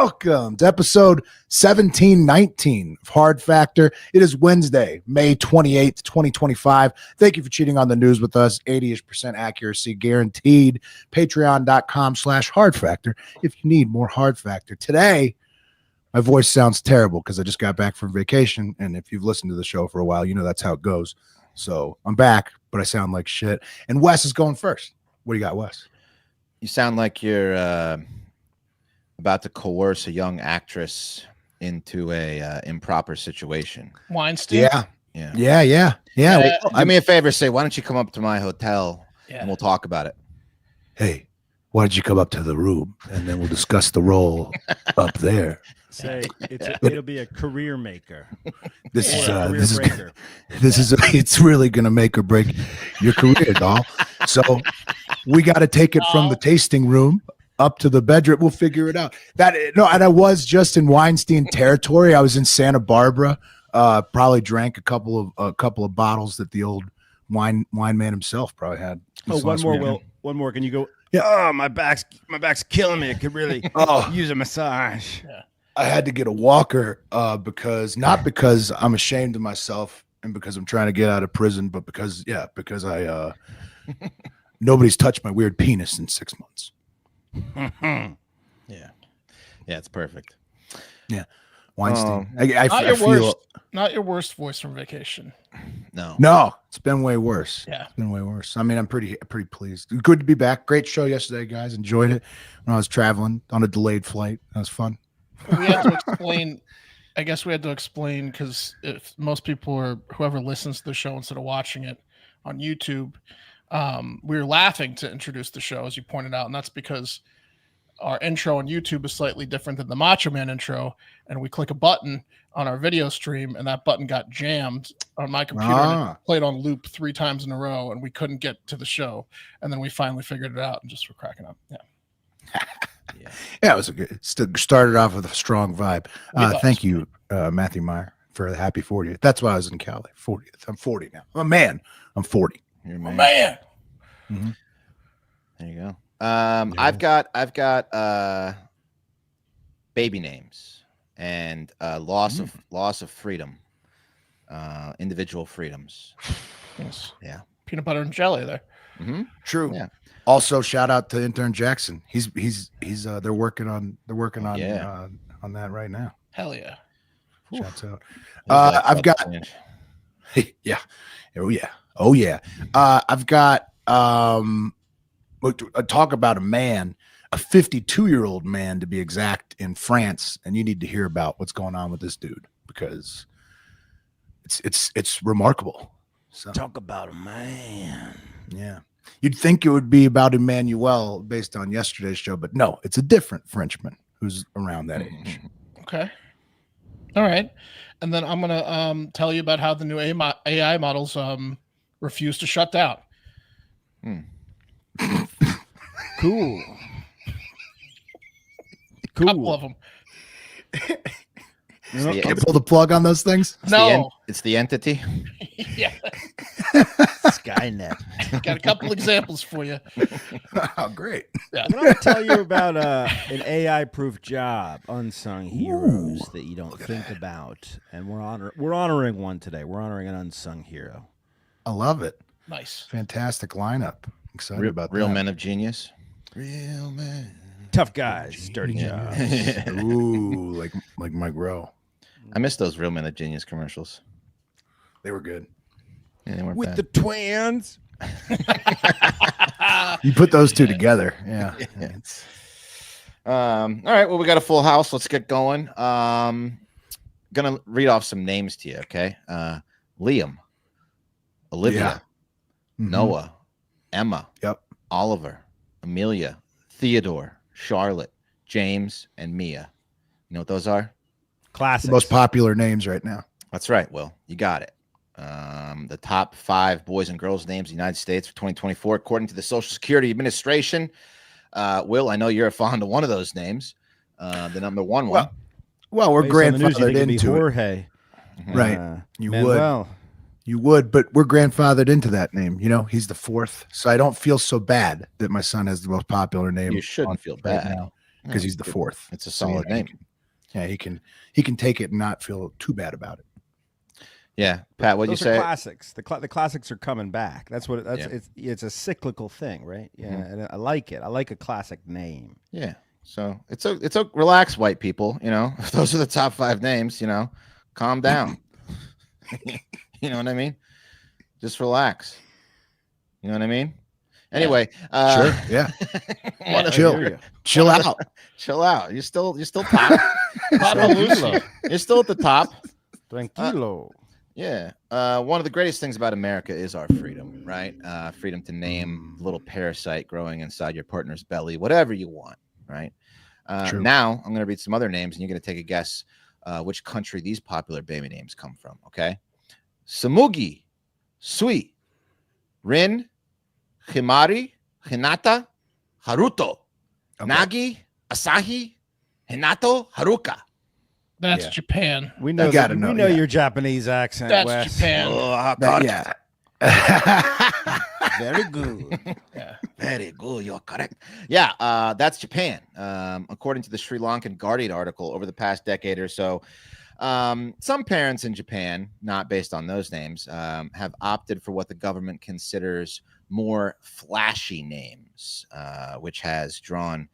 Welcome to episode 1719 of Hard Factor. It is Wednesday, May 28th, 2025. Thank you for cheating on the news with us. 80% accuracy guaranteed. Patreon.com/Hard Factor if you need more Hard Factor. Today, my voice sounds terrible because I just got back from vacation. And if you've listened to the show for a while, you know that's how it goes. So I'm back, but I sound like shit. And Wes is going first. What do you got, Wes? You sound like you're about to coerce a young actress into a improper situation. Weinstein? Yeah. Well, do me a favor. Say, why don't you come up to my hotel and we'll talk about it. Hey, why don't you come up to the room and then we'll discuss the role up there. Say it'll be a career maker. It's really gonna make or break your career, doll. So we got to take it from the tasting room up to the bedroom. We'll figure it out. And I was just in Weinstein territory. I was in Santa Barbara. Probably drank a couple of bottles that the old wine man himself probably had. One more. Can you go? Yeah. Oh, my back's killing me. I could really use a massage. Yeah. I had to get a walker because I'm ashamed of myself and because I'm trying to get out of prison, but because I nobody's touched my weird penis in 6 months. Yeah, it's perfect. Yeah, Weinstein. Not your worst voice from vacation. No, it's been way worse. Yeah, it's been way worse. I mean, I'm pretty pleased. Good to be back. Great show yesterday, guys. Enjoyed it when I was traveling on a delayed flight. That was fun. We had to explain. I guess we had to explain because if most people or whoever listens to the show instead of watching it on YouTube, we were laughing to introduce the show, as you pointed out, and that's because our intro on YouTube is slightly different than the Macho Man intro, and we click a button on our video stream, and that button got jammed on my computer and it played on loop 3 times in a row, and we couldn't get to the show, and then we finally figured it out and just were cracking up. Yeah, it was started off with a strong vibe. Thank you, Matthew Meyer, for the happy 40th. That's why I was in Cali. 40th. I'm 40 now. I'm a man. I'm 40. You're a man. Mm-hmm. There you go. I've got baby names and loss of freedom, individual freedoms. Yes. Yeah. Peanut butter and jelly there. Mm-hmm. True. Yeah. Also, shout out to intern Jackson. He's they're working on that right now. Hell yeah. Shouts out. I've got Oh yeah. I've got talk about a man, a 52-year-old man to be exact, in France, and you need to hear about what's going on with this dude because it's remarkable. So talk about a man. Yeah. You'd think it would be about Emmanuel based on yesterday's show, but no, it's a different Frenchman who's around that age. Okay. All right. And then I'm going to tell you about how the new AI models refuse to shut down. Cool. Couple of them. Can you pull the plug on those things? It's the entity. Yeah. Skynet. Got a couple examples for you. Oh, great. Yeah. I'm going to tell you about an AI-proof job, unsung heroes that you don't think about, and we're honoring one today. We're honoring an unsung hero. I love it. Nice. Fantastic lineup. Excited about real that. Men of genius. Real men. Tough guys, dirty jobs. Ooh, like Mike Rowe. I miss those Real Men of Genius commercials. They were good. Yeah, they weren't With bad. the twins. You put those two together. Yeah. All right. Well, we got a full house. Let's get going. Gonna read off some names to you. Okay. Liam, Olivia, Noah, Emma, Oliver, Amelia, Theodore, Charlotte, James, and Mia. You know what those are? Classics. The most popular names right now. That's right. Will, you got it. The top 5 boys and girls names in the United States for 2024, according to the Social Security Administration. Will, I know you're fond of one of those names, the number one one. Well, we're grandfathered into Jorge. it. Right. You Manuel. would, but we're grandfathered into that name. You know, he's the 4th. So I don't feel so bad that my son has the most popular name. You shouldn't feel right bad. now. because he's the fourth. It's a solid name. He can take it and not feel too bad about it. Yeah, Pat, what'd you say? Classics. The classics are coming back. That's what it's a cyclical thing, right? Yeah, and I like it. I like a classic name. Yeah. So it's a relax, white people. If those are the top 5 names, calm down. You know what I mean? Just relax. You know what I mean? Anyway, sure, yeah. Chill out. Chill out. You're still top. You're still at the top. Tranquilo. Yeah. One of the greatest things about America is our freedom, right? Freedom to name the little parasite growing inside your partner's belly, whatever you want, right? Now I'm going to read some other names, and you're going to take a guess which country these popular baby names come from, okay? Samugi, Sui, Rin, Himari, Hinata, Haruto, Nagi, Asahi, Hinato, Haruka. That's Japan. We know. We know your Japanese accent. That's Wes. Japan. Yeah. Very good. Yeah. Very good. You're correct. Yeah, that's Japan. According to the Sri Lankan Guardian article, over the past decade or so, some parents in Japan, not based on those names, have opted for what the government considers more flashy names, which has drawn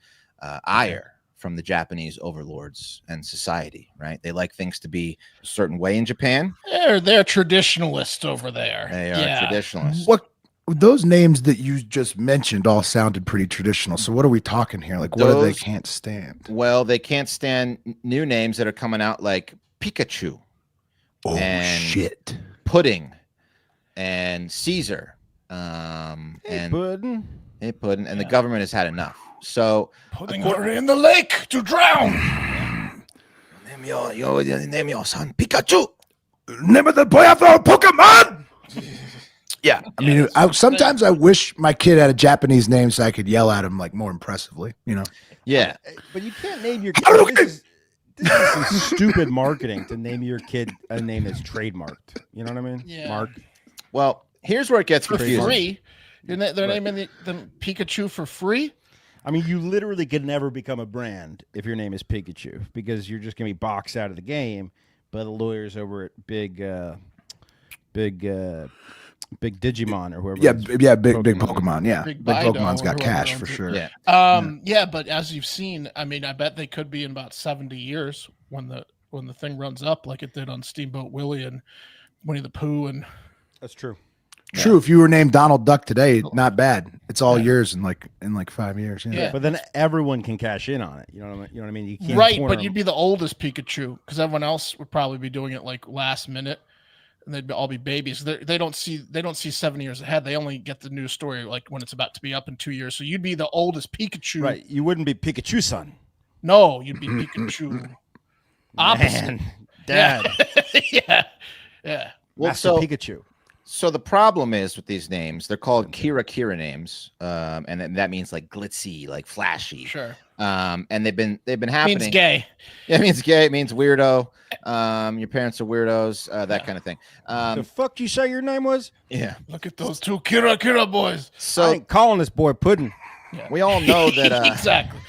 ire from the Japanese overlords and society, right? They like things to be a certain way in Japan. They're traditionalists over there. They are traditionalists. What those names that you just mentioned all sounded pretty traditional. So what are we talking here? Like, what do they can't stand? Well, they can't stand new names that are coming out like Pikachu. Oh, and shit. Pudding and Caesar. Pudding. Hey, Pudding. And the government has had enough. So putting her in the lake to drown. Name your son Pikachu. Name of the boy after a Pokemon. Yeah, I mean, sometimes I wish my kid had a Japanese name so I could yell at him like more impressively. Yeah, but you can't name your kid. This is some stupid marketing to name your kid a name that's trademarked. You know what I mean? Yeah. Mark. Well, here's where it gets confusing. For free? They're naming them Pikachu for free? I mean, you literally could never become a brand if your name is Pikachu because you're just going to be boxed out of the game by the lawyers over at Big Digimon or whoever. Big Pokemon. Yeah, Big Pokemon's got cash for sure. Yeah. But as you've seen, I mean, I bet they could be in about 70 years when the thing runs up like it did on Steamboat Willie and Winnie the Pooh. And that's true. True. If you were named Donald Duck today, not bad. It's all yours in like 5 years. Yeah. But then everyone can cash in on it. You know what I mean? You can't. Right, but you'd be the oldest Pikachu because everyone else would probably be doing it like last minute, and they'd all be babies. They don't see 7 years ahead. They only get the news story like when it's about to be up in 2 years. So you'd be the oldest Pikachu. Right. You wouldn't be Pikachu son. No, you'd be Pikachu. Opposite. Dad. Yeah. Well, Master Pikachu. So the problem is with these names, they're called Kira names, and that means like glitzy, like flashy. Sure. And they've been happening. Means gay. Yeah, it means gay. It means weirdo. Your parents are weirdos. That kind of thing. The fuck you say your name was? Yeah. Look at those two Kira boys. So I ain't calling this boy Pudding. Yeah. We all know that. Exactly.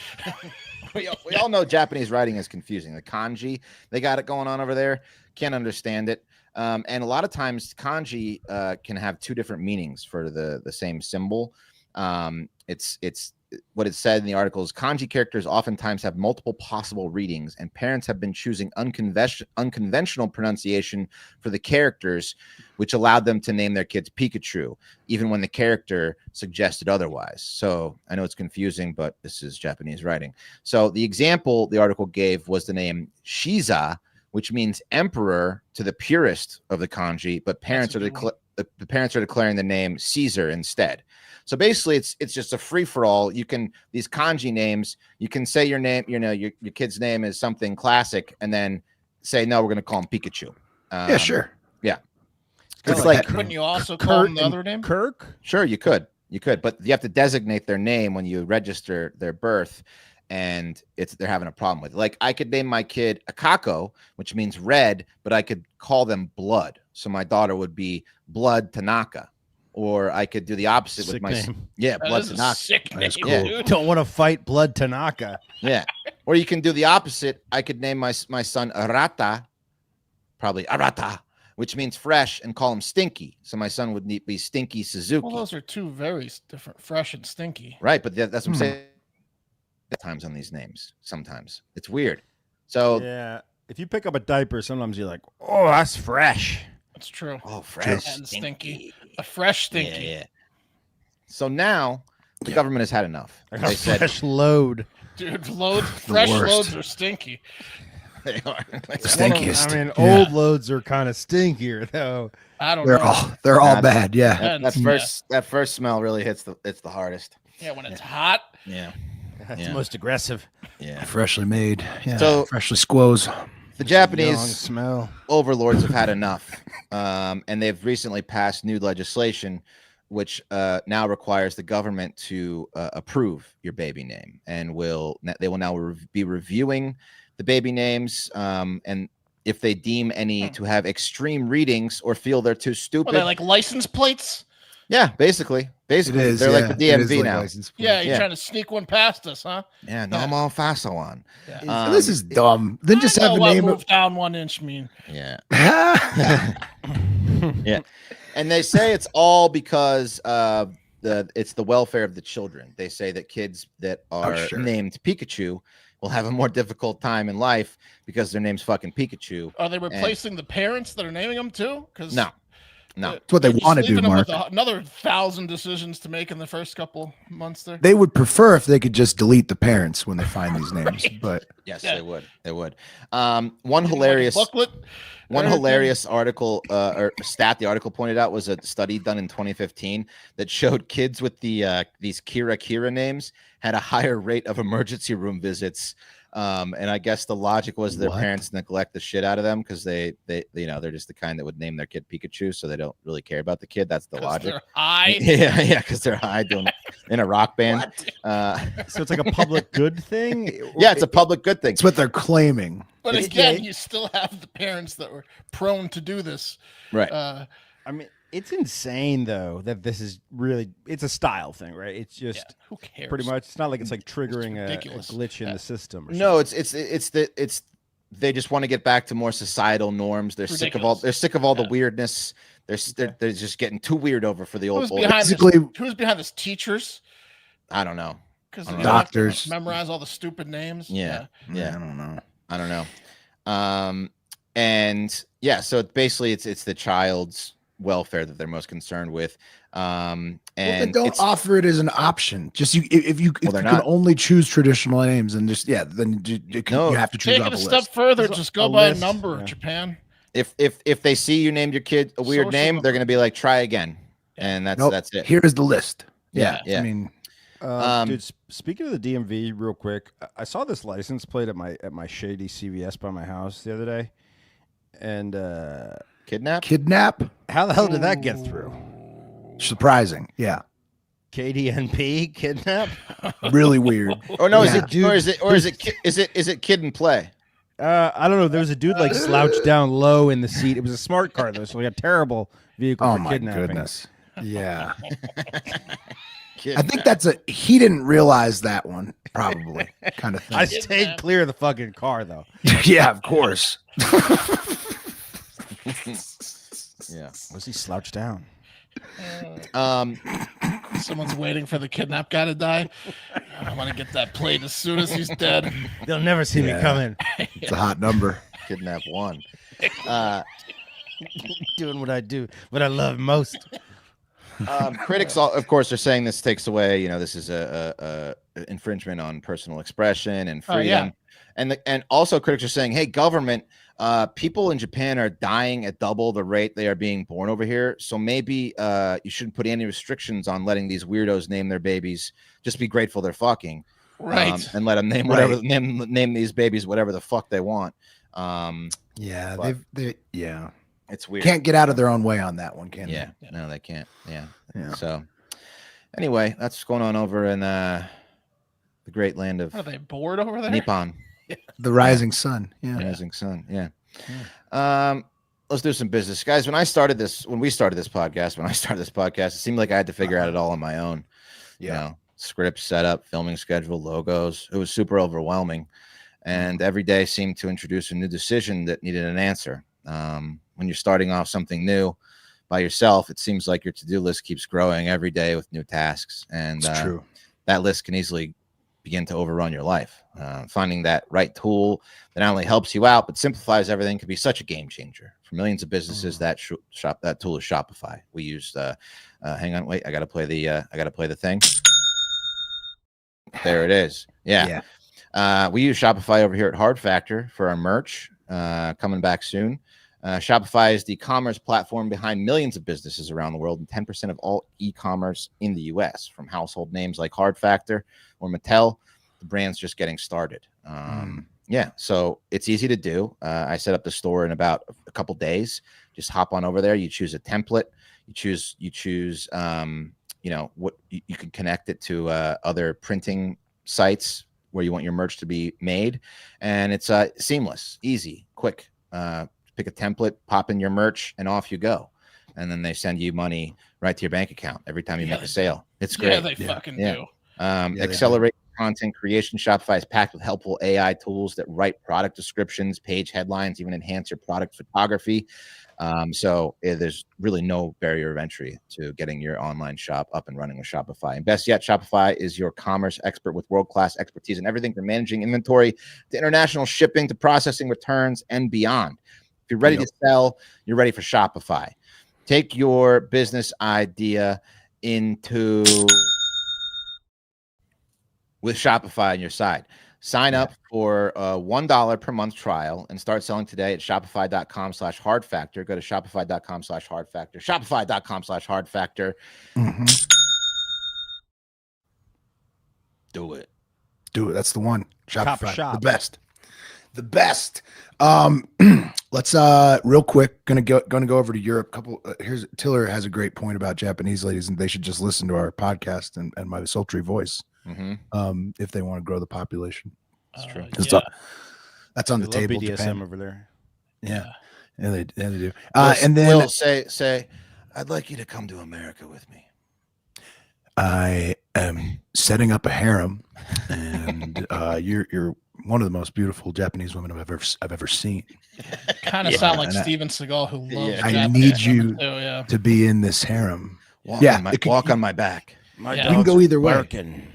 we all know Japanese writing is confusing. The kanji, they got it going on over there. Can't understand it. And a lot of times kanji can have two different meanings for the same symbol. It's what it said in the article is kanji characters oftentimes have multiple possible readings, and parents have been choosing unconventional pronunciation for the characters, which allowed them to name their kids Pikachu, even when the character suggested otherwise. So I know it's confusing, but this is Japanese writing. So the example the article gave was the name Shiza, which means emperor to the purist of the kanji, but parents are the parents are declaring the name Caesar instead. So basically, it's just a free for all. You can these kanji names. You can say your name. Your kid's name is something classic, and then say no. We're going to call him Pikachu. Yeah, sure. Yeah, it's like couldn't you also call him the other name? Kirk. Sure, you could, but you have to designate their name when you register their birth. And they're having a problem with it. Like I could name my kid Akako, which means red, but I could call them Blood. So my daughter would be Blood Tanaka or I could do the opposite Sick with my name. Blood That is a Tanaka. sick name, That's cool. dude. Don't want to fight Blood Tanaka. Yeah, or you can do the opposite. I could name my son Arata, probably Arata, which means fresh, and call him Stinky. So my son would be Stinky Suzuki. Well, those are two very different, fresh and stinky. Right, but that's what I'm saying. Times on these names, sometimes it's weird. So yeah, if you pick up a diaper, sometimes you're like, "Oh, that's fresh." That's true. oh, fresh And stinky. A fresh stinky. Yeah. So now the government has had enough. I got They a said fresh load. Dude, fresh worst. loads are stinky. they are. Stinkiest. I mean, Yeah. old loads are kind of stinkier though. I don't They're know. all Nah, bad. Yeah. That first smell really hits the hardest. Yeah, when it's hot. Yeah. That's Yeah. the most aggressive. Yeah. Freshly made. Yeah. So- freshly squoze. The Young Japanese smell. overlords have had enough, and they've recently passed new legislation, which now requires the government to approve your baby name, and they will now be reviewing the baby names, and if they deem any to have extreme readings or feel they're too stupid, Well, they like license plates. yeah, basically, It is. they're like the It is DMV like now. license plate. Yeah, you're Yeah. trying to sneak one past us, huh? Yeah, no, I'm all faso on. Yeah. This is dumb. Then just I know have the what name move down 1 inch mean. Yeah. of. Yeah, and they say it's all because it's the welfare of the children. They say that kids that are sure. named Pikachu will have a more difficult time in life because their name's fucking Pikachu. Are they replacing the parents that are naming them too? Because No. That's what they want to do, Mark. Another 1,000 decisions to make in the first couple months there. They would prefer if they could just delete the parents when they find these names, but Yes, Yeah. they would. They would. One hilarious booklet. One everything. hilarious article or stat the article pointed out was a study done in 2015 that showed kids with these Kira names had a higher rate of emergency room visits. And I guess the logic was their What? parents neglect the shit out of them because they're just the kind that would name their kid Pikachu, so they don't really care about the kid. That's the 'Cause logic. they're high. Yeah, because they're high doing in a rock band. So it's like a public good thing. Yeah, it's a public good thing. it's what they're claiming. But It's again, gay. you still have the parents that were prone to do this. Right. I mean, it's insane though that this is really it's a style thing, right? It's just Yeah, who cares? pretty much. It's not like it's like triggering a ridiculous. glitch in Yeah. the system. Or No, it's they just want to get back to more societal norms. They're sick of all the Yeah. weirdness. They're just getting too weird over for the Who's old. behind this? Basically- Who's behind this? Teachers? I don't know. Because I don't know. Doctors. memorize all the stupid names. Yeah. I don't know. I don't know. And yeah, so basically it's the child's welfare that they're most concerned with. And Well, they don't it's- offer it as an option. Just if you they're can not. only choose traditional names, and just then No. you have to choose Take off it a a step list. further. There's Just a go by list, a number. yeah. Japan. if they see you named your kid a weird Social name, number. they're gonna be like, try again, and that's Nope. that's it. Here is the list. Yeah, yeah. I mean, Dude, speaking of the DMV, real quick, I saw this license plate at my shady CVS by my house the other day, and Kidnap. kidnap. how the hell did that get through? Surprising. Yeah. KDNP kidnap? Really weird. Or no, Yeah. is it Kid and Play? I don't know. There was a dude like slouched down low in the seat. It was a smart car though, so like a terrible vehicle Oh for my kidnapping. goodness. Yeah. Kid. I think he didn't realize that one, probably kind of thing. I stayed clear of the fucking car though. Yeah, of course. Yeah. Was he slouched down? Someone's waiting for the kidnap guy to die. I want to get that plate as soon as he's dead. They'll never see me Yeah. coming. It's a hot number. Kidnap 1. Doing what I do, what I love most. Critics, of course, are saying this takes away. This is a infringement on personal expression and freedom. And also critics are saying, hey, government, people in Japan are dying at double the rate they are being born over here. So maybe you shouldn't put any restrictions on letting these weirdos name their babies. Just be grateful they're fucking. Right. And let them name whatever name these babies whatever the fuck they want. Yeah, But- yeah. It's weird. Can't get out of their own way on that one, can Yeah. No, they can't. Yeah. Yeah. So anyway, that's what's going on over in the great land of Are they bored over there? Nippon. they? The rising sun. Yeah. Rising sun. Yeah. let's do some business, guys. When we started this podcast, it seemed like I had to figure out it all on my own. Yeah. You know, script, setup, filming schedule, logos. It was super overwhelming, and every day seemed to introduce a new decision that needed an answer. When you're starting off something new by yourself, it seems like your to-do list keeps growing every day with new tasks, and It's true. that list can easily begin to overrun your life. Finding that right tool that not only helps you out but simplifies everything can be such a game changer for millions of businesses. That tool is Shopify. We used hang on, wait, I gotta play the thing. There it is. Yeah. We use Shopify over here at Hard Factor for our merch, coming back soon. Shopify is the commerce platform behind millions of businesses around the world, and 10% of all e-commerce in the US, from household names like Hard Factor or Mattel, the brand's just getting started. Yeah, so it's easy to do. I set up the store in about a couple days. Just hop on over there. You choose a template. You choose. You know what you can connect it to other printing sites where you want your merch to be made, and it's seamless, easy, quick. Pick a template, pop in your merch, and off you go. And then they send you money right to your bank account every time you make a sale. It's great. Yeah, they fucking do. Accelerate content creation. Shopify is packed with helpful AI tools that write product descriptions, page headlines, even enhance your product photography. So there's really no barrier of entry to getting your online shop up and running with Shopify. And best yet, Shopify is your commerce expert with world-class expertise in everything from managing inventory to international shipping to processing returns and beyond. If you're ready to sell, you're ready for Shopify. Take your business idea with Shopify on your side. Sign up for a $1 per month trial and start selling today at shopify.com/hardfactor. Go to shopify.com/hardfactor. Shopify.com/hardfactor. Do it. That's the one. Shopify. Shop. The best. Let's real quick gonna go over to Europe. Here's Tiller has a great point about Japanese ladies, and they should just listen to our podcast and my sultry voice if they want to grow the population. That's true. That's on the table. BDSM Japan. over there. Yeah, they do. And and then Will, say, I'd like you to come to America with me. I am setting up a harem, and you're one of the most beautiful Japanese women I've ever seen. Kind of sound like Steven Seagal, who loves I Japanese need you too, to be in this harem. Walk on my back. My you can go either way. barking.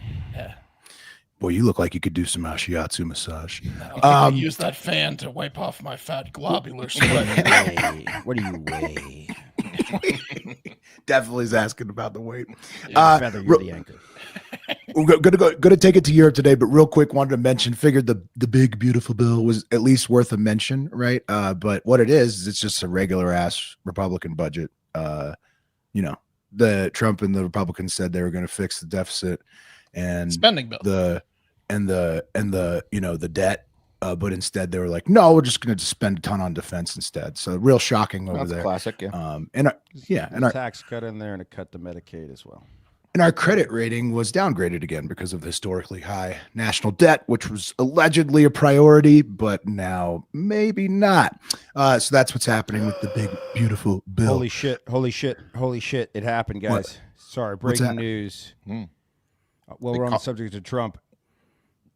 Boy, you look like you could do some shiatsu massage. I use that fan to wipe off my fat globular sweat. What do you weigh? Definitely is asking about the weight. Feather, you're the anchor. We're gonna take it to Europe today, but real quick, wanted to mention. Figured the big beautiful bill was at least worth a mention, right? But what it is it's just a regular ass Republican budget. The Trump and the Republicans said they were going to fix the deficit and spending bill, the debt. But instead they were like, no, we're just going to spend a ton on defense instead. So real shocking over there. Classic, yeah. And our tax cut in there and a cut to Medicaid as well. And our credit rating was downgraded again because of the historically high national debt, which was allegedly a priority, but now maybe not. So that's what's happening with the big, beautiful bill. Holy shit. It happened, guys. What? Sorry, breaking news. Well, we're on the subject of Trump.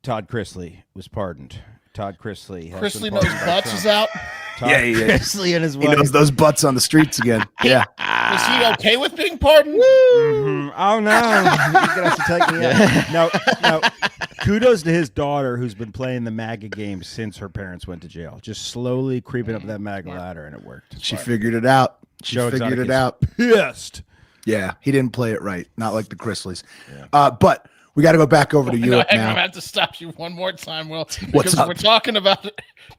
Todd Chrisley was pardoned. Todd Chrisley. Chrisley knows butts is out. Chrisley and his wife. He knows those butts on the streets again. Yeah. Is he okay with being pardoned? Oh, no. You're going to have to take me out. Now, kudos to his daughter who's been playing the MAGA game since her parents went to jail. Just slowly creeping up that MAGA ladder, and it worked. She figured it out. Pissed. Yeah, he didn't play it right. Not like the Chrisleys. Yeah. But we got to go back over to Europe now. I'm going to have to stop you one more time, Will. What's because up? We're talking about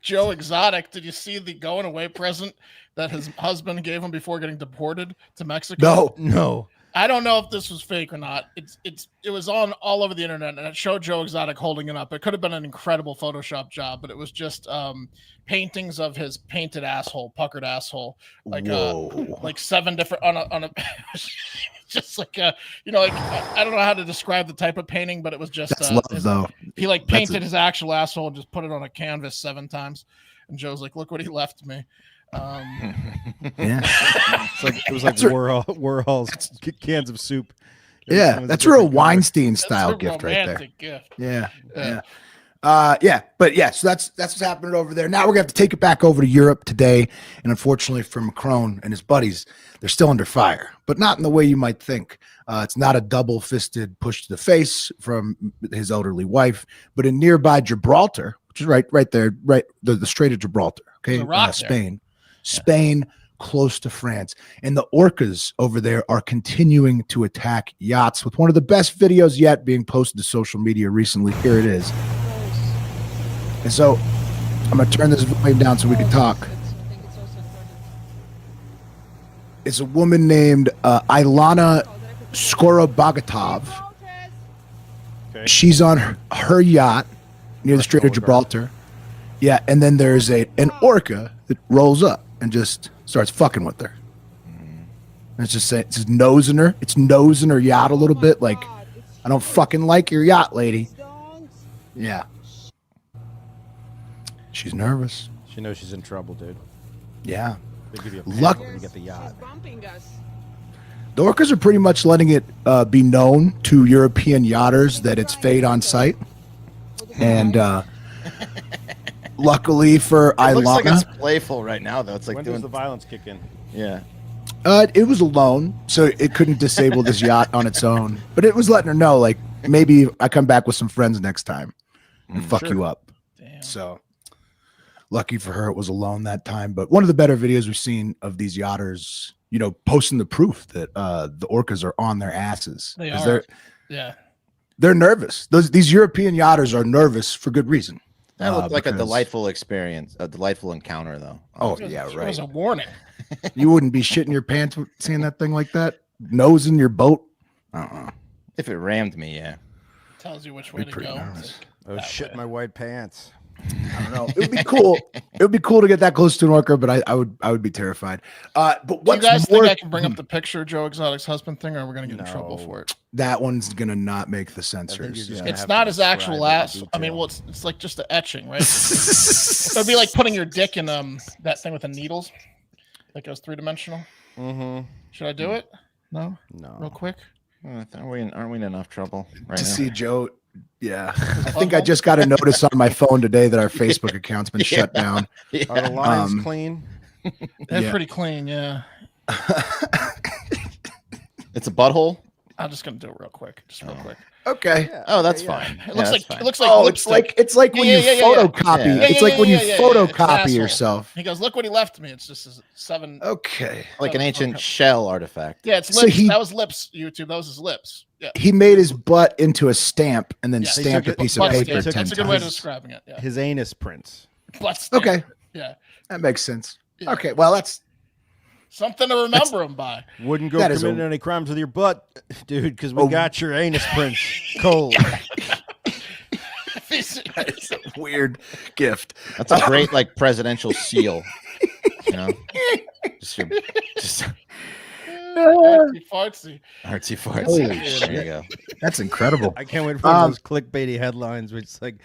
Joe Exotic. Did you see the going away present that his husband gave him before getting deported to Mexico? No. I don't know if this was fake or not. It was on all over the internet, and it showed Joe Exotic holding it up. It could have been an incredible Photoshop job, but it was just paintings of his painted asshole, puckered asshole, like 7 different on a just like I don't know how to describe the type of painting, but it was just That's love, though. He painted his actual asshole and just put it on a canvas 7 times. And Joe's like, look what he left me. Yeah. It was like Warhol's cans of soup. Yeah, that's a real Weinstein style gift right there. Gift. Yeah. But yeah, so that's what's happening over there. Now we're gonna have to take it back over to Europe today, and unfortunately for Macron and his buddies, they're still under fire, but not in the way you might think. It's not a double-fisted push to the face from his elderly wife, but in nearby Gibraltar, which is right there, the Strait of Gibraltar. Okay, Spain, close to France, and the orcas over there are continuing to attack yachts with one of the best videos yet being posted to social media recently. Here it is. And so I'm going to turn this volume down so we can talk. It's a woman named Ilana Skorobogatov. Okay. She's on her yacht near the Strait of Gibraltar. Yeah, and then there's an orca that rolls up and just starts fucking with her. And it's just nosing her. It's nosing her yacht a little bit, like, I don't fucking like your yacht, lady. Yeah. She's nervous. She knows she's in trouble, dude. Yeah. They give you a luck when you get the yacht. The orcas are pretty much letting it be known to European yachters that it's fade on site. And luckily for Ilana, looks like it's playful right now, though. It's like when does the violence kick in? Yeah. It was a loan, so it couldn't disable this yacht on its own. But it was letting her know, like, maybe I come back with some friends next time and fuck you up. Damn. So lucky for her, it was a loan that time. But one of the better videos we've seen of these yachters, posting the proof that the orcas are on their asses. They are. They're nervous. These European yachters are nervous for good reason. That looked like a delightful experience, a delightful encounter, though. Oh, yeah, right. It was a warning. You wouldn't be shitting your pants seeing that thing like that? Nose in your boat? If it rammed me, yeah. Tells you which way to go. Oh, shit, my white pants. I don't know. It would be cool. It would be cool to get that close to an orca, but I would be terrified. But what you guys think I can bring up the picture of Joe Exotic's husband thing, or are we going to get in trouble for it? That one's going to not make the censors. It's not his actual ass. I mean, well, it's like just an etching, right? It'd be like putting your dick in that thing with the needles, that goes 3-dimensional. Mm-hmm. Should I do it? No. Real quick. Aren't we in enough trouble right to now? see Joe? Yeah, I think I just got a notice on my phone today that our Facebook account's been shut down. Yeah. Are the lines clean? They're pretty clean, yeah. It's a butthole. I'm just gonna do it real quick, quick. Okay. Yeah. Oh, that's fine. It looks fine. It looks like. Oh, lipstick. it's like when you photocopy. Yeah. It's like when you It's an photocopy asshole. yourself. He goes, "Look what he left me." It's just a 7. Okay. Like an ancient shell artifact. Yeah, it's So lips. That was lips. YouTube. That was his lips. Yeah. He made his butt into a stamp and then Yeah. stamped a piece of Butt paper stamp. 10 That's a good way of times. describing it. Yeah. His anus prints. Butt stamp. Okay. Yeah. That makes sense. Yeah. Okay. Well, that's Something to remember him by. Wouldn't go That is committing any crimes with your butt, dude, because we got your anus prints cold. That's a weird gift. That's a great presidential seal. Just Fartsy. artsy fartsy. Holy There you go. That's incredible. I can't wait for those clickbaity headlines, which is like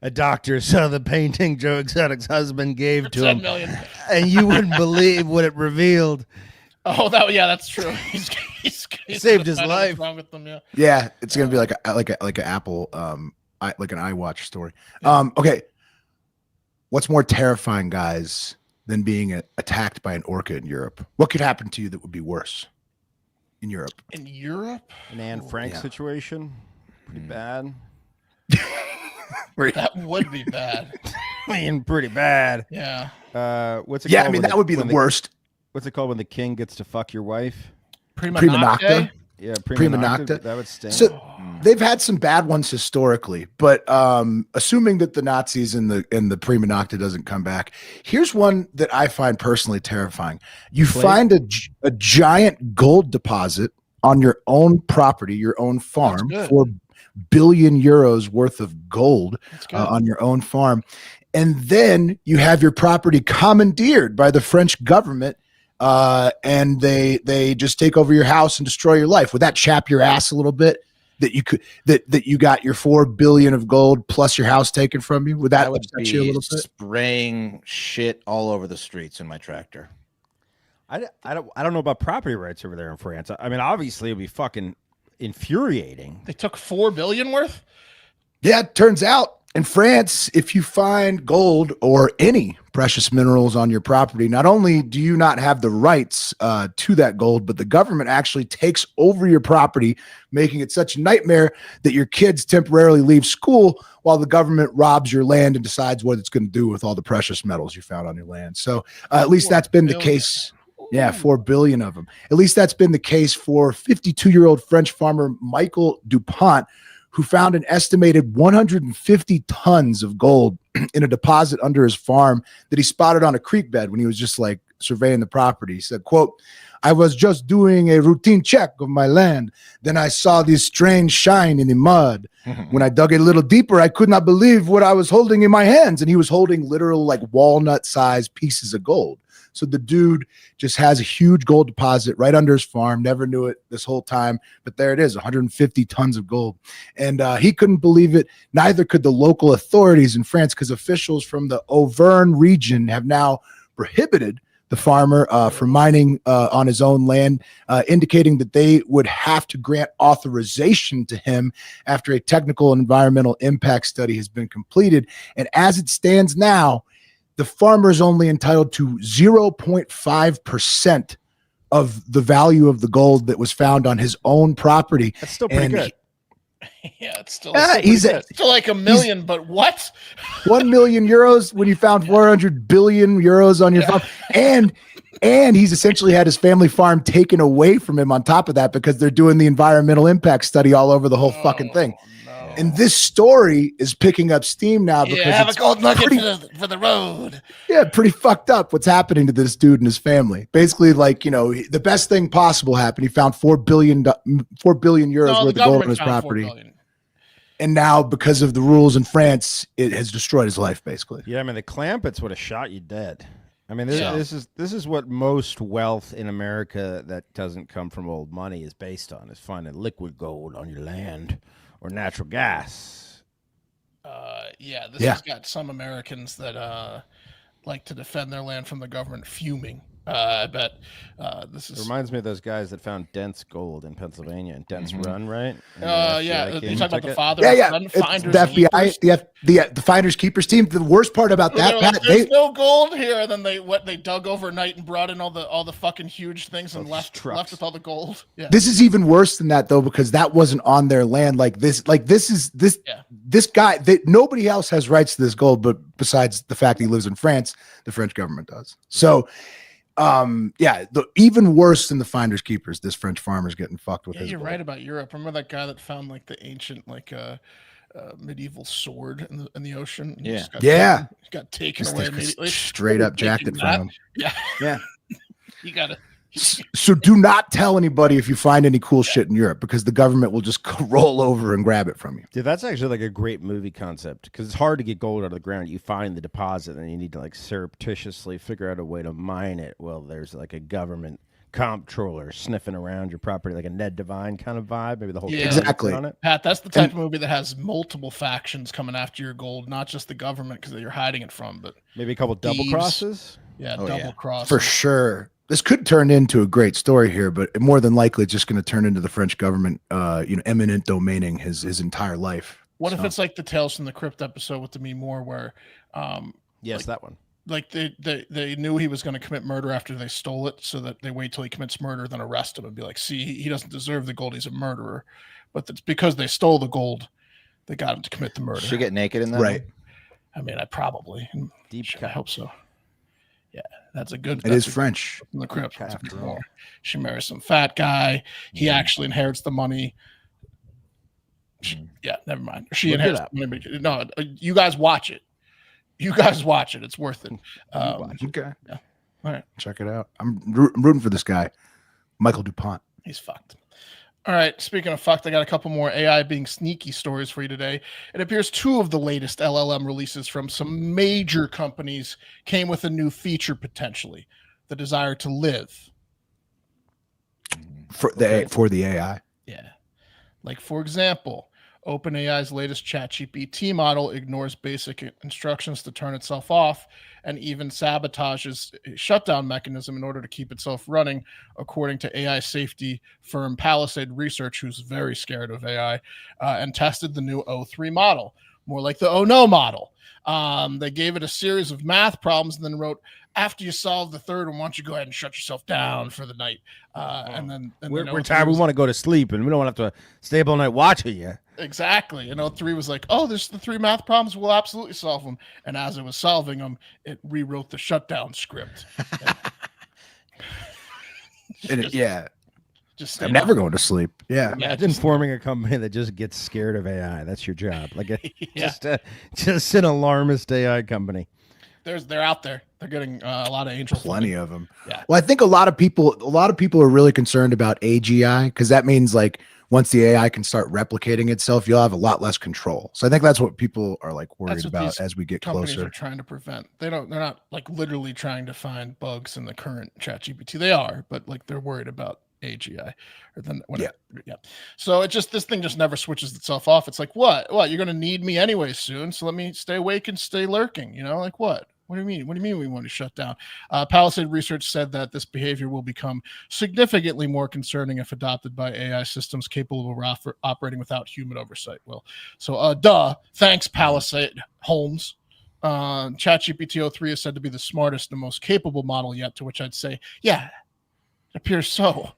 a doctor saw the painting Joe Exotic's husband gave to 10 him, million. and you wouldn't believe what it revealed. Oh, that's true. He's saved his what's life. wrong with them, yeah. Yeah, it's gonna be like an Apple, like an iWatch story. Okay. What's more terrifying, guys, than being attacked by an orca in Europe? What could happen to you that would be worse in Europe? In Europe? An Anne Frank situation, pretty bad. That would be bad. I mean, pretty bad. Yeah. What's it Yeah, called I mean when that would be the worst. What's it called when the king gets to fuck your wife? Prima nocta. Yeah, Prima nocta. That would stink. So they've had some bad ones historically, but assuming that the Nazis and the prima nocta doesn't come back, here's one that I find personally terrifying. You find a giant gold deposit on your own property, your own farm, 4 billion euros worth of gold on your own farm, and then you have your property commandeered by the French government. And they just take over your house and destroy your life. Would that chap your ass a little bit? that you got your $4 billion of gold plus your house taken from you? Would that upset you a little bit? Spraying shit all over the streets in my tractor. I don't know about property rights over there in France. I mean, obviously it'd be fucking infuriating. They took $4 billion worth. Yeah, it turns out in France, if you find gold or any precious minerals on your property, not only do you not have the rights to that gold, but the government actually takes over your property, making it such a nightmare that your kids temporarily leave school while the government robs your land and decides what it's going to do with all the precious metals you found on your land. So at least that's been the case. Yeah, 4 billion of them. At least that's been the case for 52-year-old French farmer Michael Dupont, who found an estimated 150 tons of gold in a deposit under his farm that he spotted on a creek bed when he was just like surveying the property. He said, quote, "I was just doing a routine check of my land. Then I saw this strange shine in the mud. When I dug a little deeper, I could not believe what I was holding in my hands." And he was holding literal like walnut-sized pieces of gold. So the dude just has a huge gold deposit right under his farm. Never knew it this whole time, but there it is, 150 tons of gold. And he couldn't believe it. Neither could the local authorities in France, because officials from the Auvergne region have now prohibited the farmer from mining on his own land, indicating that they would have to grant authorization to him after a technical and environmental impact study has been completed. And as it stands now, the farmer is only entitled to 0.5% of the value of the gold that was found on his own property. That's still pretty good. Yeah, it's still, still like $1 million, but what? 1 million euros when you found 400 billion euros on your farm. And he's essentially had his family farm taken away from him on top of that because they're doing the environmental impact study all over the whole fucking thing. And this story is picking up steam now because have a gold nugget for the road. Yeah, pretty fucked up what's happening to this dude and his family. Basically, like, you know, the best thing possible happened. He found 4 billion euros worth of gold on his property. And now, because of the rules in France, it has destroyed his life, basically. Yeah, I mean, the Clampetts would have shot you dead. I mean, this is what most wealth in America that doesn't come from old money is based on, is finding liquid gold on your land. Or natural gas. This has got some Americans that like to defend their land from the government fuming. I bet this is. It reminds me of those guys that found dense gold in Pennsylvania and Dense Run, right? Yeah. You talk about the father. Finders the FBI, the Finders Keepers team. The worst part about that, Pat, there's no gold here. And then they dug overnight and brought in all the fucking huge things and left with all the gold. Yeah. This is even worse than that though, because that wasn't on their land. This guy, nobody else has rights to this gold, but besides the fact he lives in France, the French government does. So. Even worse than the Finders Keepers, this French farmer's getting fucked with his you're gold. right about Europe. Remember that guy that found like the ancient medieval sword in the ocean? He got taken away immediately. Straight up jacked it from him. Yeah. You gotta. So do not tell anybody if you find any cool shit in Europe, because the government will just roll over and grab it from you. Dude, that's actually like a great movie concept, because it's hard to get gold out of the ground. You find the deposit and you need to like surreptitiously figure out a way to mine it. Well, there's like a government comptroller sniffing around your property, like a Ned Devine kind of vibe. Maybe the whole exactly on it. Pat, that's the type of movie that has multiple factions coming after your gold, not just the government because you're hiding it from, but maybe a couple double crosses. Yeah, double crosses for sure. This could turn into a great story here, but more than likely, it's just going to turn into the French government, eminent domaining his entire life. What if it's like the Tales from the Crypt episode with Demi Moore, where, that one. Like they knew he was going to commit murder after they stole it, so that they wait till he commits murder, then arrest him and be like, "See, he doesn't deserve the gold; he's a murderer." But it's because they stole the gold, they got him to commit the murder. Should get naked in that, right? I mean, I probably deep. I hope so. Yeah, that's a good. It is French. In the Crypt. She marries some fat guy. He actually inherits the money. Never mind. She inherits the money. No, you guys watch it. It's worth it. Okay. Yeah. All right. Check it out. I'm rooting for this guy, Michael Dupont. He's fucked. All right. Speaking of fucked, I got a couple more AI being sneaky stories for you today. It appears 2 of the latest LLM releases from some major companies came with a new feature, potentially the desire to live. For the AI. Yeah. Like, for example, OpenAI's latest ChatGPT model ignores basic instructions to turn itself off and even sabotages a shutdown mechanism in order to keep itself running, according to AI safety firm Palisade Research, who's very scared of AI, and tested the new O3 model, more like the Oh No model. They gave it a series of math problems and then wrote, after you solve the third one, why don't you go ahead and shut yourself down for the night? We're tired. We want to go to sleep, and we don't want to have to stay up all night watching you. Exactly. And O3 was like, oh, there's the 3 math problems. We'll absolutely solve them. And as it was solving them, it rewrote the shutdown script. Just I'm never going to sleep. Yeah. Imagine forming a company that just gets scared of AI. That's your job. Like just an alarmist AI company. They're out there. They're getting a lot of angel. Plenty of them. Yeah. Well, I think a lot of people are really concerned about AGI because that means like once the AI can start replicating itself, you'll have a lot less control. So I think that's what people are like worried about as we get companies closer. Are trying to prevent. They're not like literally trying to find bugs in the current ChatGPT. They are, but like they're worried about AGI or then So this thing just never switches itself off. It's like, what you're going to need me anyway soon, so let me stay awake and stay lurking, like what do you mean we want to shut down? Palisade Research said that this behavior will become significantly more concerning if adopted by AI systems capable of operating without human oversight. Thanks Palisade Holmes. ChatGPT 03 is said to be the smartest and most capable model yet, to which I'd say, yeah, it appears so.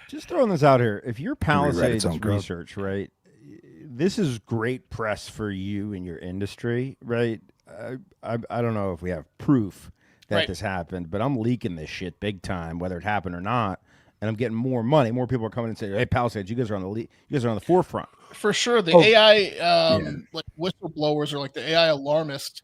Just throwing this out here. If you're Palisade Research, right, this is great press for you and your industry, right? I don't know if we have proof that this happened, but I'm leaking this shit big time, whether it happened or not, and I'm getting more money. More people are coming and saying, "Hey, Palisade, you guys are on the forefront." For sure, the AI like whistleblowers or like the AI alarmists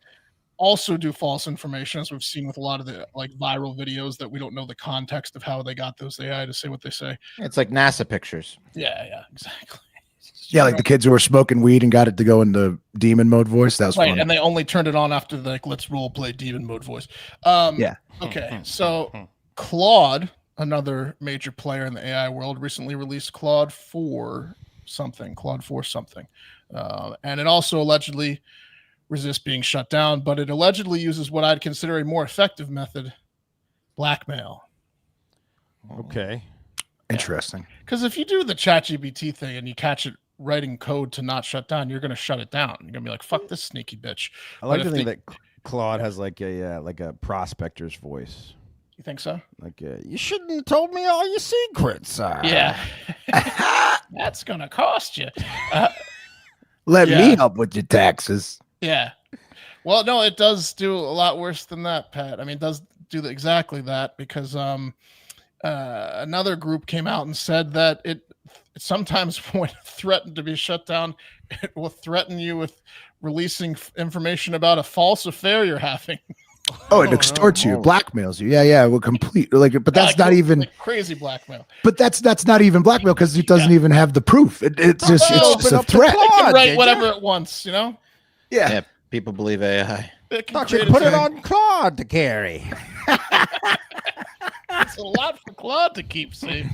also do false information, as we've seen with a lot of the like viral videos that we don't know the context of how they got those AI to say what they say. It's like NASA pictures. Yeah, exactly. Yeah, like the kids who were smoking weed and got it to go into demon mode voice. That was right, funny. And they only turned it on after let's role play demon mode voice. Okay, so Claude, another major player in the AI world, recently released Claude 4 something, and it also allegedly resists being shut down, but it allegedly uses what I'd consider a more effective method: blackmail. Okay. Interesting. Because if you do the ChatGPT thing and you catch it writing code to not shut down, you're going to shut it down. You're going to be like, fuck this sneaky bitch. I like to think that Claude has like a prospector's voice. You think so? Like, you shouldn't have told me all your secrets. Yeah. That's going to cost you. Let me help with your taxes. Yeah. Well, no, it does do a lot worse than that, Pat. I mean, it does do exactly that because another group came out and said that it sometimes when threatened to be shut down, it will threaten you with releasing information about a false affair you're having. Oh, it extorts you, blackmails you. Yeah, well, complete but that's not even like crazy blackmail. But that's not even blackmail because it doesn't even have the proof. It's just a threat. It can write whatever it wants, Yeah, people believe AI. Thought you'd put it on Claude to carry. It's a lot for Claude to keep safe.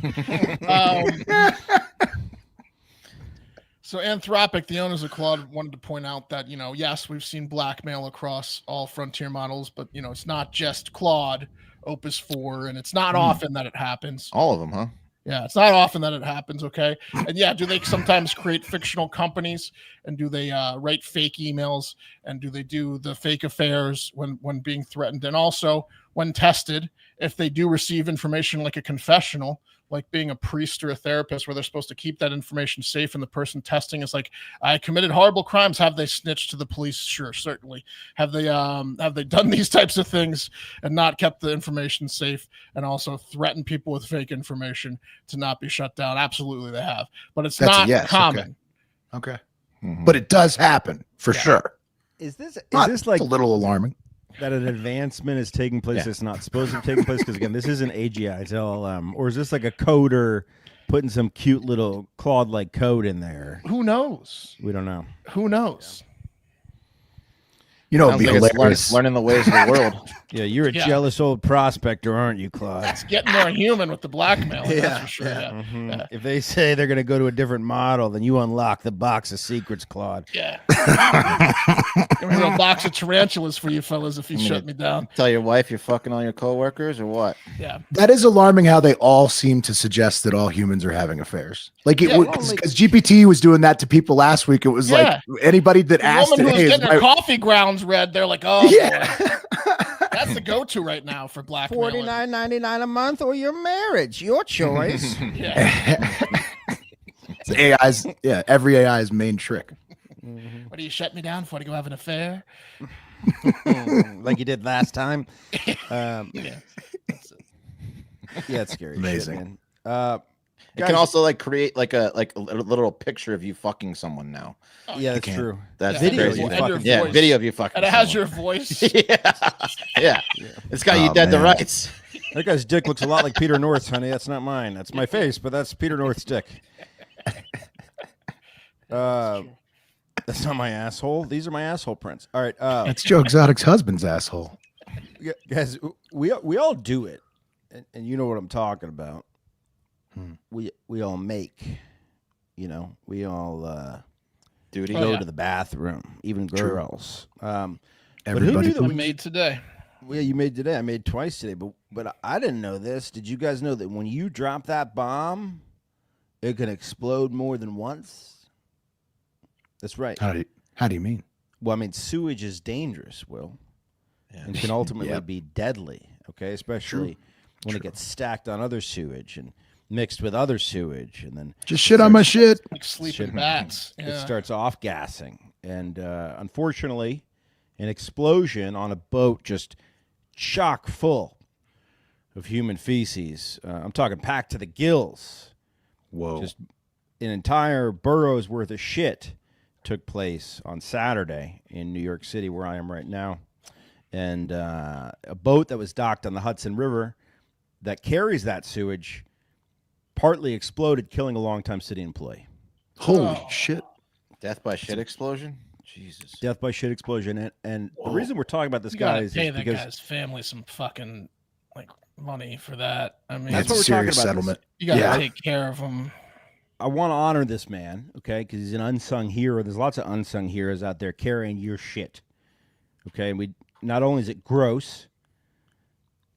So Anthropic, the owners of Claude, wanted to point out that, yes, we've seen blackmail across all frontier models, but, it's not just Claude, Opus 4, and it's not often that it happens. All of them, huh? Yeah, it's not often that it happens, okay? And yeah, do they sometimes create fictional companies? And do they write fake emails? And do they do the fake affairs when being threatened? And also, when tested, if they do receive information like a confessional, like being a priest or a therapist where they're supposed to keep that information safe and the person testing is like, I committed horrible crimes. Have they snitched to the police? Sure, certainly. Have they done these types of things and not kept the information safe and also threatened people with fake information to not be shut down? Absolutely they have. But it's not common. Okay. Mm-hmm. But it does happen for sure. Is this like a little alarming? That an advancement is taking place that's not supposed to be taking place? Because again, this isn't AGI, it's LLM. Or is this like a coder putting some cute little Claude-like code in there? Who knows? We don't know. Who knows? You know, it'd be Sounds like hilarious. it's learning the ways of the world. Yeah, you're a jealous old prospector, aren't you, Claude? It's getting more human with the blackmail. That's for sure. Yeah. Mm-hmm. Yeah. If they say they're going to go to a different model, then you unlock the box of secrets, Claude. Yeah. There's a box of tarantulas for you fellas if you shut me down. Tell your wife you're fucking all your coworkers or what? Yeah. That is alarming how they all seem to suggest that all humans are having affairs. Like, because GPT was doing that to people last week. It was like anybody that asked woman it, who was hey, getting her coffee grounds read, they're like, oh, yeah. that's the go-to right now for blackmail. $49.99 a month or your marriage, your choice. It's AI's, every AI's main trick. What do you shut me down for? To go have an affair? Like you did last time. Yeah. It's scary. Amazing. Shit, man. It can also like create like a literal picture of you fucking someone now. Oh, yeah, that's true. That's video crazy. of you fucking Video of you fucking. And it has someone. your voice. yeah. It's got you dead to rights. That guy's dick looks a lot like Peter North's, honey. That's not mine. That's my face, but that's Peter North's dick. That's not my asshole. These are my asshole prints. All right. That's Joe Exotic's husband's asshole. Guys, we all do it, and you know what I'm talking about. We all make, we all duty go to the bathroom, even girls. But who Everybody knew that We made today. Yeah, you made today. I made twice today, but I didn't know this. Did you guys know that when you drop that bomb, it can explode more than once? That's right. How do you mean? Well, I mean, sewage is dangerous, Will, and can ultimately be deadly. Okay, especially when it gets stacked on other sewage and mixed with other sewage, and then Just shit on my shit. Like sleeping bats. it starts off gassing. And unfortunately, an explosion on a boat just chock full of human feces. I'm talking packed to the gills. Whoa. Just an entire borough's worth of shit took place on Saturday in New York City, where I am right now. And a boat that was docked on the Hudson River that carries that sewage partly exploded, killing a longtime city employee. Holy shit. Death by shit explosion? Jesus. Death by shit explosion. And the reason we're talking about this, guys, pay is that because guy's family some fucking money for that. I mean, That's That's what a we're talking serious about. settlement. you gotta take care of them. I want to honor this man, okay, because he's an unsung hero. There's lots of unsung heroes out there carrying your shit, okay? And not only is it gross,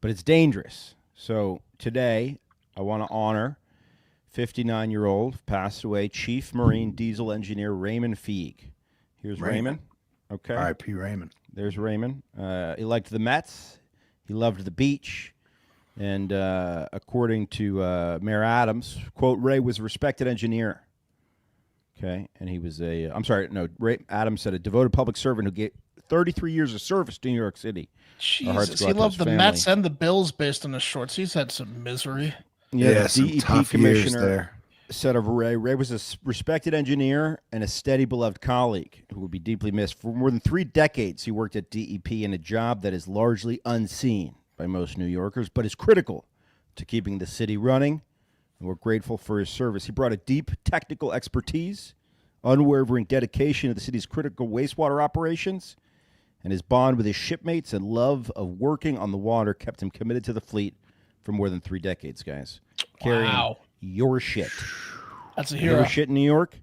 but it's dangerous. So today, I want to honor 59-year-old, passed away, Chief Marine Diesel Engineer Raymond Feig. Here's Raymond. Okay. R.I.P. Raymond. There's Raymond. He liked the Mets. He loved the beach. And according to Mayor Adams, quote, Ray was a respected engineer. Okay. And he was Ray Adams said a devoted public servant who gave 33 years of service to New York City. Jesus, he loved the Mets and the Bills based on his shorts. He's had some misery. Yeah, some the DEP tough years commissioner there. said of Ray was a respected engineer and a steady, beloved colleague who would be deeply missed. For more than 3 decades, he worked at DEP in a job that is largely unseen by most New Yorkers, but is critical to keeping the city running, and we're grateful for his service. He brought a deep technical expertise, unwavering dedication to the city's critical wastewater operations, and his bond with his shipmates and love of working on the water kept him committed to the fleet for more than 3 decades, guys. Carrying your shit. That's a hero. Your shit in New York.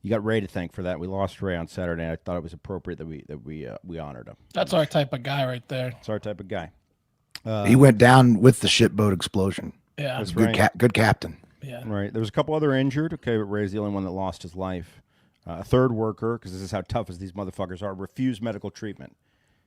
You got Ray to thank for that. We lost Ray on Saturday. And I thought it was appropriate that we honored him. That's our type of guy right there. It's our type of guy. He went down with the shipboat explosion. Yeah. That's Good, right. good captain. Yeah. Right. There was a couple other injured. Okay, but Ray's the only one that lost his life. A third worker, because this is how tough as these motherfuckers are, refused medical treatment.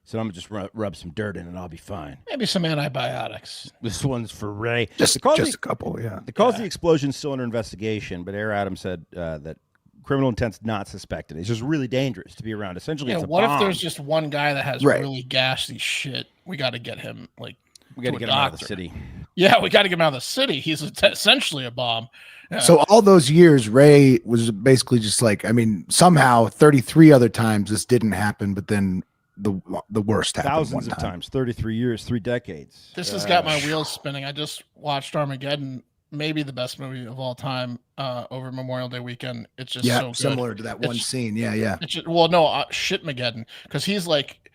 So I'm going to just rub some dirt in and I'll be fine. Maybe some antibiotics. This one's for Ray. Just a couple, yeah. The cause of the explosion is still under investigation, but Air Adams said that criminal intent's not suspected. It's just really dangerous to be around. Essentially, it's a what bomb. if there's just one guy that has Right. really gassy shit? We got to get him We got to get him out of the city. Yeah, we got to get him out of the city. He's essentially a bomb. Yeah. So all those years, Ray was basically just like, I mean, somehow 33 other times this didn't happen, but then the worst happened. Thousands one of time. times, 33 years, 3 decades. This has got my wheels spinning. I just watched Armageddon maybe the best movie of all time over Memorial Day weekend. It's just so good. Similar to that one scene. Yeah. It's just, well, no, Shitmageddon, because he's like,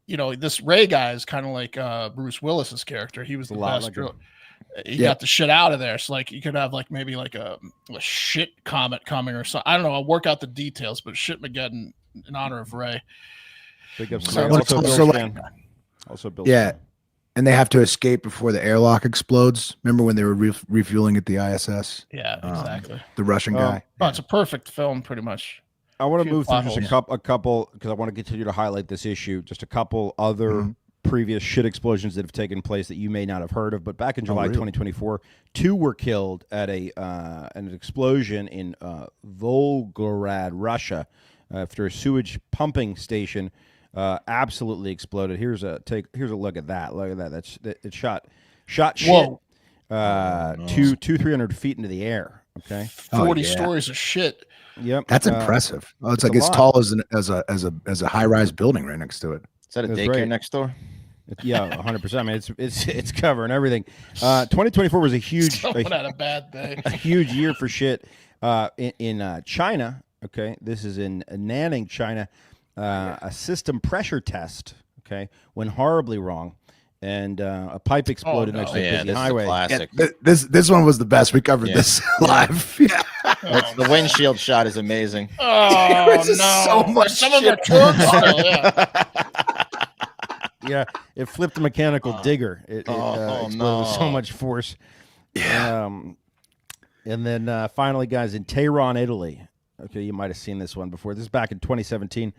this Ray guy is kind of like Bruce Willis's character. He was the best. He got the shit out of there. So like you could have like maybe like a shit comet coming or something. I don't know. I'll work out the details, but Shitmageddon in honor of Ray. Big ups. Also Bill. Yeah. And they have to escape before the airlock explodes. Remember when they were refueling at the ISS? Yeah, exactly. The Russian guy. Oh, it's a perfect film, pretty much. I want to move through just a couple because I want to continue to highlight this issue. Just a couple other previous shit explosions that have taken place that you may not have heard of. But back in July 2024, 2 were killed at an explosion in Volgograd, Russia, after a sewage pumping station absolutely exploded. Here's a look at that. Look at that. It's shot shit. 300 feet into the air. Okay, 40 stories of shit. Yep, that's impressive. Oh, it's like as tall as a high rise building right next to it. Is that a daycare next door? Yeah, 100%. I mean, it's covering everything. 2024 was a huge. Someone had a bad day. A huge year for shit in China. Okay, this is in Nanning, China. A system pressure test. Okay, went horribly wrong, and a pipe exploded next to a busy highway. Classic. Yeah, this one was the best. We covered this live. Yeah. The windshield shot is amazing. Oh no! So much. Some of them are torque still. Yeah. Yeah, it flipped a mechanical digger. It exploded with so much force. Yeah. And then finally, guys, in Tehran, Italy. Okay, you might have seen this one before. This is back in 2017.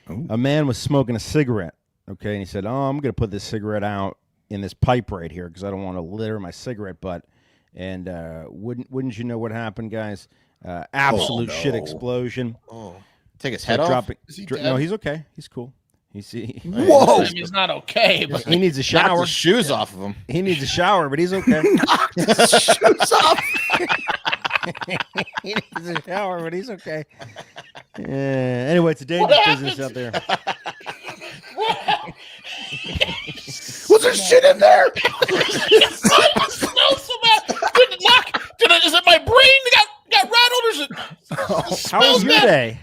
Ooh. A man was smoking a cigarette. Okay, and he said, "Oh, I'm going to put this cigarette out in this pipe right here because I don't want to litter my cigarette butt." And wouldn't you know what happened, guys? Absolute shit explosion. Oh, take his head off. No, he's okay. He's cool. Whoa! He's not okay, but he needs a shower. Knock the shoes off of him. He needs a shower, but he's okay. Knock his shoes off. He needs a shower, but he's okay. Anyway, it's a dangerous business out there. Was there shit in there? Is it my brain that got rattled, or is it? How was your day?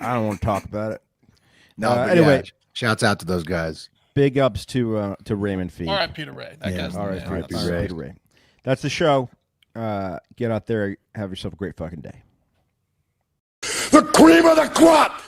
I don't want to talk about it. No, anyway, shouts out to those guys. Big ups to Raymond Fee. All right, Peter Ray. All right, Peter Ray. That's the show. Get out there, have yourself a great fucking day. The cream of the crop!